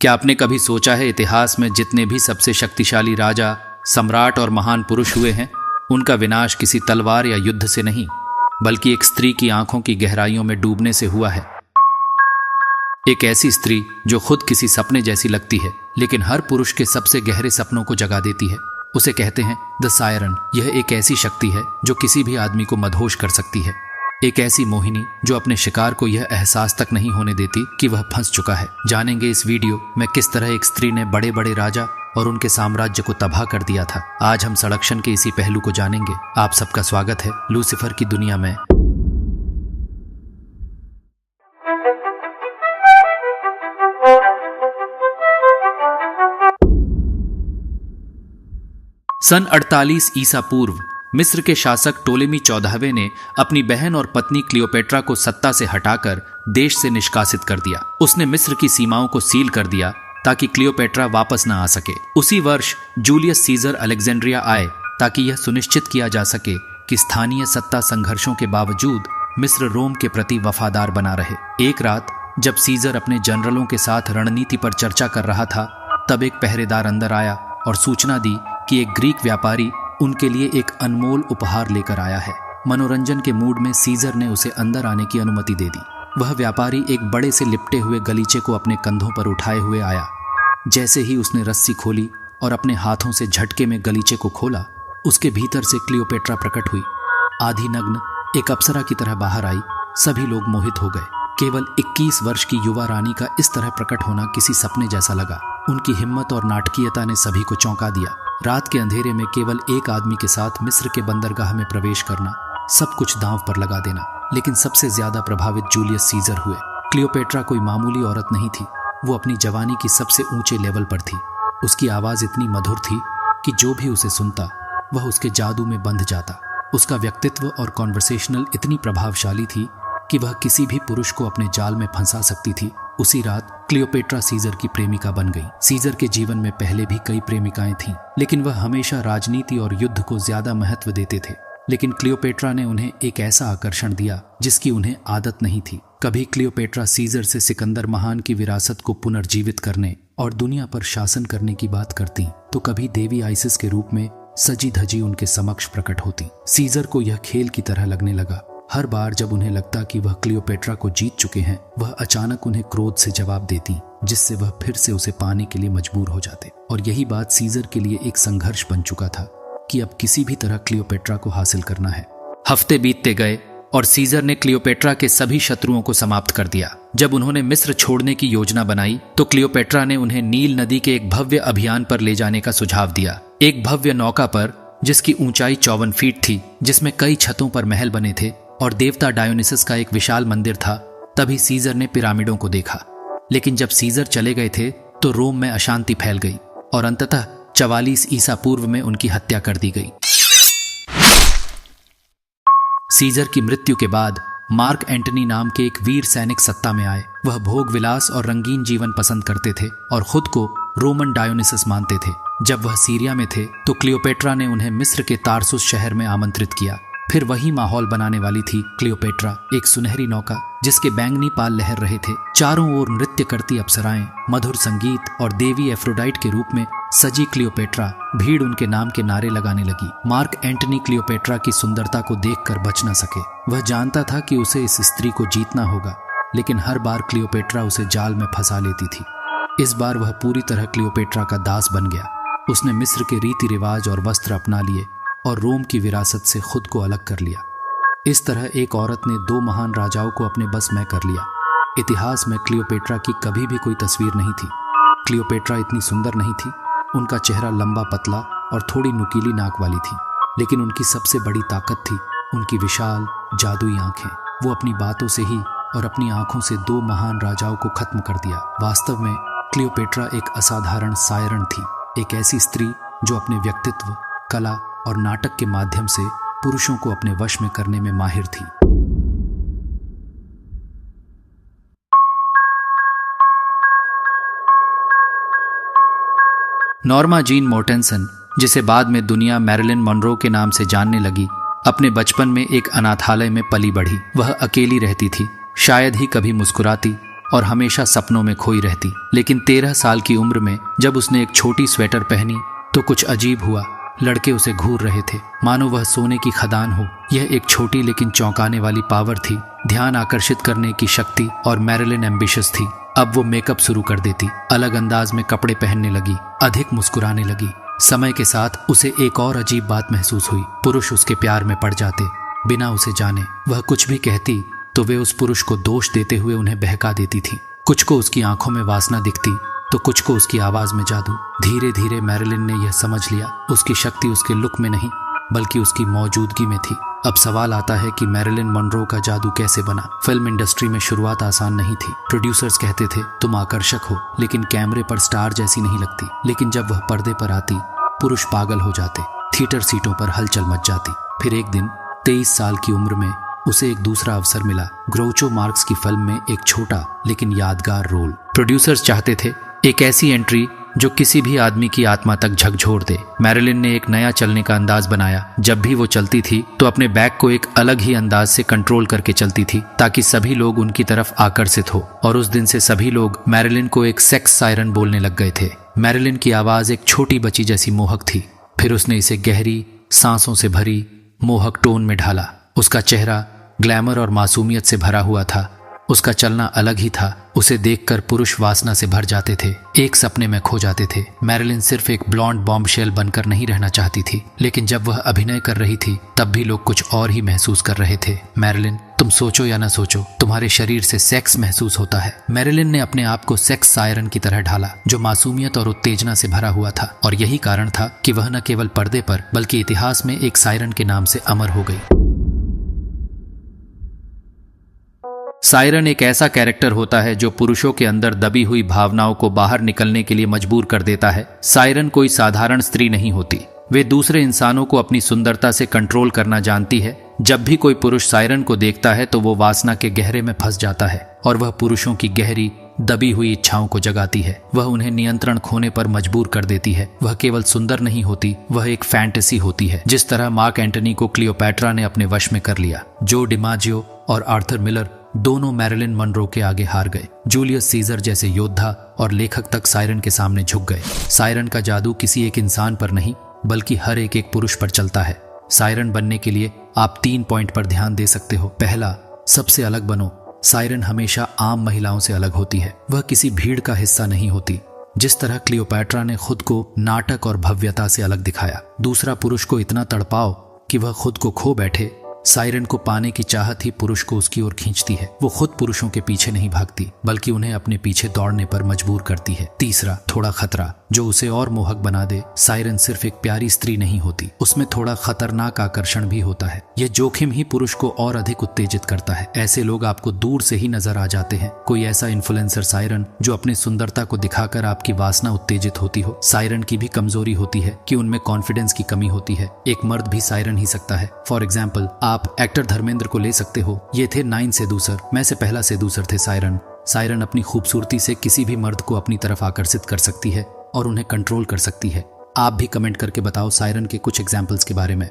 क्या आपने कभी सोचा है इतिहास में जितने भी सबसे शक्तिशाली राजा, सम्राट और महान पुरुष हुए हैं, उनका विनाश किसी तलवार या युद्ध से नहीं, बल्कि एक स्त्री की आंखों की गहराइयों में डूबने से हुआ है। एक ऐसी स्त्री जो खुद किसी सपने जैसी लगती है, लेकिन हर पुरुष के सबसे गहरे सपनों को जगा देती है। उसे कहते हैं द सायरन। यह एक ऐसी शक्ति है जो किसी भी आदमी को मदहोश कर सकती है। एक ऐसी मोहिनी जो अपने शिकार को यह एहसास तक नहीं होने देती कि वह फंस चुका है। जानेंगे इस वीडियो में किस तरह एक स्त्री ने बड़े बड़े राजा और उनके साम्राज्य को तबाह कर दिया था। आज हम सड़क्शन के इसी पहलू को जानेंगे। आप सबका स्वागत है लूसीफर की दुनिया में। सन 48 ईसा पूर्व मिस्र के शासक टोलेमी 14वें ने अपनी बहन और पत्नी क्लियोपेट्रा को सत्ता से हटाकर देश से निष्कासित कर दिया। उसने मिस्र की सीमाओं को सील कर दिया ताकि क्लियोपेट्रा वापस न आ सके। उसी वर्ष जूलियस सीजर अलेक्जेंड्रिया आए ताकि यह सुनिश्चित किया जा सके कि स्थानीय सत्ता संघर्षों के बावजूद मिस्र रोम के प्रति वफादार बना रहे। एक रात जब सीजर अपने जनरलों के साथ रणनीति पर चर्चा कर रहा था, तब एक पहरेदार अंदर आया और सूचना दी कि एक ग्रीक व्यापारी उनके लिए एक अनमोल उपहार लेकर आया है। मनोरंजन के मूड में सीजर ने उसे अंदर आने की अनुमति दे दी। वह व्यापारी एक बड़े से लिपटे हुए गलीचे को अपने कंधों पर उठाए हुए आया। जैसे ही उसने रस्सी खोली और अपने हाथों से झटके में गलीचे को खोला, उसके भीतर से क्लियोपेट्रा प्रकट हुई। आधी नग्न एक अप्सरा की तरह बाहर आई। सभी लोग मोहित हो गए। केवल 21 वर्ष की युवा रानी का इस तरह प्रकट होना किसी सपने जैसा लगा। उनकी हिम्मत और नाटकीयता ने सभी को चौंका दिया। रात के अंधेरे में केवल एक आदमी के साथ मिस्र के बंदरगाह में प्रवेश करना, सब कुछ दांव पर लगा देना। लेकिन सबसे ज्यादा प्रभावित जूलियस सीजर हुए। क्लियोपेट्रा कोई मामूली औरत नहीं थी। वो अपनी जवानी की सबसे ऊंचे लेवल पर थी। उसकी आवाज इतनी मधुर थी कि जो भी उसे सुनता वह उसके जादू में बंध जाता। उसका व्यक्तित्व और कॉन्वर्सेशनल इतनी प्रभावशाली थी कि वह किसी भी पुरुष को अपने जाल में फंसा सकती थी। उसी रात क्लियोपेट्रा सीजर की प्रेमिका बन गई। सीजर के जीवन में पहले भी कई प्रेमिकाएं थीं, लेकिन वह हमेशा राजनीति और युद्ध को ज्यादा महत्व देते थे। लेकिन क्लियोपेट्रा ने उन्हें एक ऐसा आकर्षण दिया जिसकी उन्हें आदत नहीं थी। कभी क्लियोपेट्रा सीजर से सिकंदर महान की विरासत को पुनर्जीवित करने और दुनिया पर शासन करने की बात करती, तो कभी देवी आइसिस के रूप में सजी धजी उनके समक्ष प्रकट होती। सीजर को यह खेल की तरह लगने लगा। हर बार जब उन्हें लगता कि वह क्लियोपेट्रा को जीत चुके हैं, वह अचानक उन्हें क्रोध से जवाब देती, जिससे वह फिर से उसे पाने के लिए मजबूर हो जाते। और यही बात सीजर के लिए एक संघर्ष बन चुका था कि अब किसी भी तरह क्लियोपेट्रा को हासिल करना है। हफ्ते बीतते गए और सीजर ने क्लियोपेट्रा के सभी शत्रुओं को समाप्त कर दिया। जब उन्होंने मिस्र छोड़ने की योजना बनाई, तो क्लियोपेट्रा ने उन्हें नील नदी के एक भव्य अभियान पर ले जाने का सुझाव दिया। एक भव्य नौका पर जिसकी ऊंचाई 54 फीट थी, जिसमें कई छतों पर महल बने थे और देवता डायोनिसस का एक विशाल मंदिर था। तभी सीजर ने पिरामिडों को देखा। लेकिन जब सीजर चले गए थे तो रोम में अशांति फैल गई और अंततः 44 ईसा पूर्व में उनकी हत्या कर दी गई। सीजर की मृत्यु के बाद मार्क एंटनी नाम के एक वीर सैनिक सत्ता में आए। वह भोग विलास और रंगीन जीवन पसंद करते थे और खुद को रोमन डायोनिसस मानते थे। जब वह सीरिया में थे तो क्लियोपेट्रा ने उन्हें मिस्र के तारसुस शहर में आमंत्रित किया। फिर वही माहौल बनाने वाली थी क्लियोपेट्रा, एक सुनहरी नौका जिसके बैंगनी पाल लहर रहे थे। चारों ओर नृत्य करती अप्सराएं, मधुर संगीत और देवी एफ्रोडाइट के रूप में सजी क्लियोपेट्रा। भीड़ उनके नाम के नारे लगाने लगी। मार्क एंटनी क्लियोपेट्रा की सुंदरता को देखकर बच न सके। वह जानता था कि उसे इस स्त्री को जीतना होगा, लेकिन हर बार क्लियोपेट्रा उसे जाल में फंसा लेती थी। इस बार वह पूरी तरह क्लियोपेट्रा का दास बन गया। उसने मिस्र के रीति रिवाज और वस्त्र अपना लिए और रोम की विरासत से खुद को अलग कर लिया। इस तरह एक औरत ने 2 महान राजाओं को अपने बस में कर लिया। इतिहास में क्लियोपेट्रा की कभी भी कोई तस्वीर नहीं थी। क्लियोपेट्रा इतनी सुंदर नहीं थी। उनका चेहरा लंबा पतला और थोड़ी नुकीली नाक वाली थी, लेकिन उनकी सबसे बड़ी ताकत थी उनकी विशाल जादुई आंखें। वो अपनी बातों से ही और अपनी आंखों से 2 महान राजाओं को खत्म कर दिया। वास्तव में क्लियोपेट्रा एक असाधारण सायरन थी, एक ऐसी स्त्री जो अपने व्यक्तित्व, कला और नाटक के माध्यम से पुरुषों को अपने वश में करने में माहिर थी। नॉर्मा जीन मोर्टेंसन, जिसे बाद में दुनिया मैरिलिन मोनरो के नाम से जानने लगी, अपने बचपन में एक अनाथालय में पली बढ़ी। वह अकेली रहती थी, शायद ही कभी मुस्कुराती और हमेशा सपनों में खोई रहती। लेकिन 13 साल की उम्र में जब उसने एक छोटी स्वेटर पहनी तो कुछ अजीब हुआ। लड़के उसे घूर रहे थे, मानो वह सोने की खदान हो। यह एक छोटी लेकिन चौंकाने वाली पावर थी, ध्यान आकर्षित करने की शक्ति। और मैरिलिन एम्बिशियस थी। अब वो मेकअप शुरू कर देती, अलग अंदाज में कपड़े पहनने लगी, अधिक मुस्कुराने लगी। समय के साथ उसे एक और अजीब बात महसूस हुई। पुरुष उसके प्यार में पड़ जाते बिना उसे जाने। वह कुछ भी कहती तो वे उस पुरुष को दोष देते हुए उन्हें बहका देती थी। कुछ को उसकी आंखों में वासना दिखती तो कुछ को उसकी आवाज में जादू। धीरे धीरे मैरिलिन ने यह समझ लिया, उसकी शक्ति उसके लुक में नहीं बल्कि उसकी मौजूदगी में थी। अब सवाल आता है कि मैरिलिन मनरो का जादू कैसे बना। फिल्म इंडस्ट्री में शुरुआत आसान नहीं थी। प्रोड्यूसर्स कहते थे तुम आकर्षक हो लेकिन कैमरे पर स्टार जैसी नहीं लगती। लेकिन जब वह पर्दे पर आती पुरुष पागल हो जाते, थिएटर सीटों पर हलचल मच जाती। फिर एक दिन 23 साल की उम्र में उसे एक दूसरा अवसर मिला, ग्रोचो मार्क्स की फिल्म में एक छोटा लेकिन यादगार रोल। प्रोड्यूसर्स चाहते थे एक ऐसी एंट्री जो किसी भी आदमी की आत्मा तक झकझोर दे। मैरिलिन ने एक नया चलने का अंदाज बनाया। जब भी वो चलती थी तो अपने बैग को एक अलग ही अंदाज से कंट्रोल करके चलती थी ताकि सभी लोग उनकी तरफ आकर्षित हो। और उस दिन से सभी लोग मैरिलिन को एक सेक्स सायरन बोलने लग गए थे। मैरिलिन की आवाज एक छोटी बच्ची जैसी मोहक थी। फिर उसने इसे गहरी सांसों से भरी मोहक टोन में ढाला। उसका चेहरा ग्लैमर और मासूमियत से भरा हुआ था। उसका चलना अलग ही था। उसे देखकर पुरुष वासना से भर जाते थे, एक सपने में खो जाते थे। मैरिलिन सिर्फ एक ब्लॉन्ड बॉम्बशेल बनकर नहीं रहना चाहती थी, लेकिन जब वह अभिनय कर रही थी तब भी लोग कुछ और ही महसूस कर रहे थे। मैरिलिन, तुम सोचो या ना सोचो, तुम्हारे शरीर से सेक्स महसूस होता है। मैरिलिन ने अपने आप को सेक्स सायरन की तरह ढाला जो मासूमियत और उत्तेजना से भरा हुआ था। और यही कारण था कि वह न केवल पर्दे पर बल्कि इतिहास में एक सायरन के नाम से अमर हो गई। सायरन एक ऐसा कैरेक्टर होता है जो पुरुषों के अंदर दबी हुई भावनाओं को बाहर निकलने के लिए मजबूर कर देता है। सायरन कोई साधारण स्त्री नहीं होती, वे दूसरे इंसानों को अपनी सुंदरता से कंट्रोल करना जानती है। जब भी कोई पुरुष सायरन को देखता है तो वो वासना के गहरे में फंस जाता है और वह पुरुषों की गहरी दबी हुई इच्छाओं को जगाती है। वह उन्हें नियंत्रण खोने पर मजबूर कर देती है। वह केवल सुंदर नहीं होती, वह एक फैंटेसी होती है। जिस तरह मार्क एंटनी को क्लियोपैट्रा ने अपने वश में कर लिया। जो डिमाजियो और आर्थर मिलर दोनों मैरिलिन मनरो के आगे हार गए। जूलियस सीजर जैसे योद्धा और लेखक तक सायरन के सामने झुक गए। सायरन का जादू किसी एक इंसान पर नहीं बल्कि हर एक पुरुष पर चलता है। सायरन बनने के लिए आप 3 पॉइंट पर ध्यान दे सकते हो। पहला, सबसे अलग बनो। सायरन हमेशा आम महिलाओं से अलग होती है, वह किसी भीड़ का हिस्सा नहीं होती। जिस तरह क्लियोपैट्रा ने खुद को नाटक और भव्यता से अलग दिखाया। दूसरा, पुरुष को इतना तड़पाओ कि वह खुद को खो बैठे। सायरन को पाने की चाहत ही पुरुष को उसकी ओर खींचती है। वो खुद पुरुषों के पीछे नहीं भागती बल्कि उन्हें अपने पीछे दौड़ने पर मजबूर करती है। तीसरा, थोड़ा खतरा जो उसे और मोहक बना दे। सायरन सिर्फ एक प्यारी स्त्री नहीं होती, उसमें थोड़ा खतरनाक आकर्षण भी होता है। यह जोखिम ही पुरुष को और अधिक उत्तेजित करता है। ऐसे लोग आपको दूर से ही नजर आ जाते हैं। कोई ऐसा इन्फ्लुएंसर सायरन जो अपनी सुंदरता को दिखाकर आपकी वासना उत्तेजित होती हो। सायरन की भी कमजोरी होती है कि उनमें कॉन्फिडेंस की कमी होती है। एक मर्द भी सायरन ही सकता है। फॉर एग्जाम्पल, आप एक्टर धर्मेंद्र को ले सकते हो। ये थे 9 सेडुसर में से पहला सेडुसर थे सायरन। सायरन अपनी खूबसूरती से किसी भी मर्द को अपनी तरफ आकर्षित कर सकती है और उन्हें कंट्रोल कर सकती है। आप भी कमेंट करके बताओ सायरन के कुछ एग्जाम्पल्स के बारे में।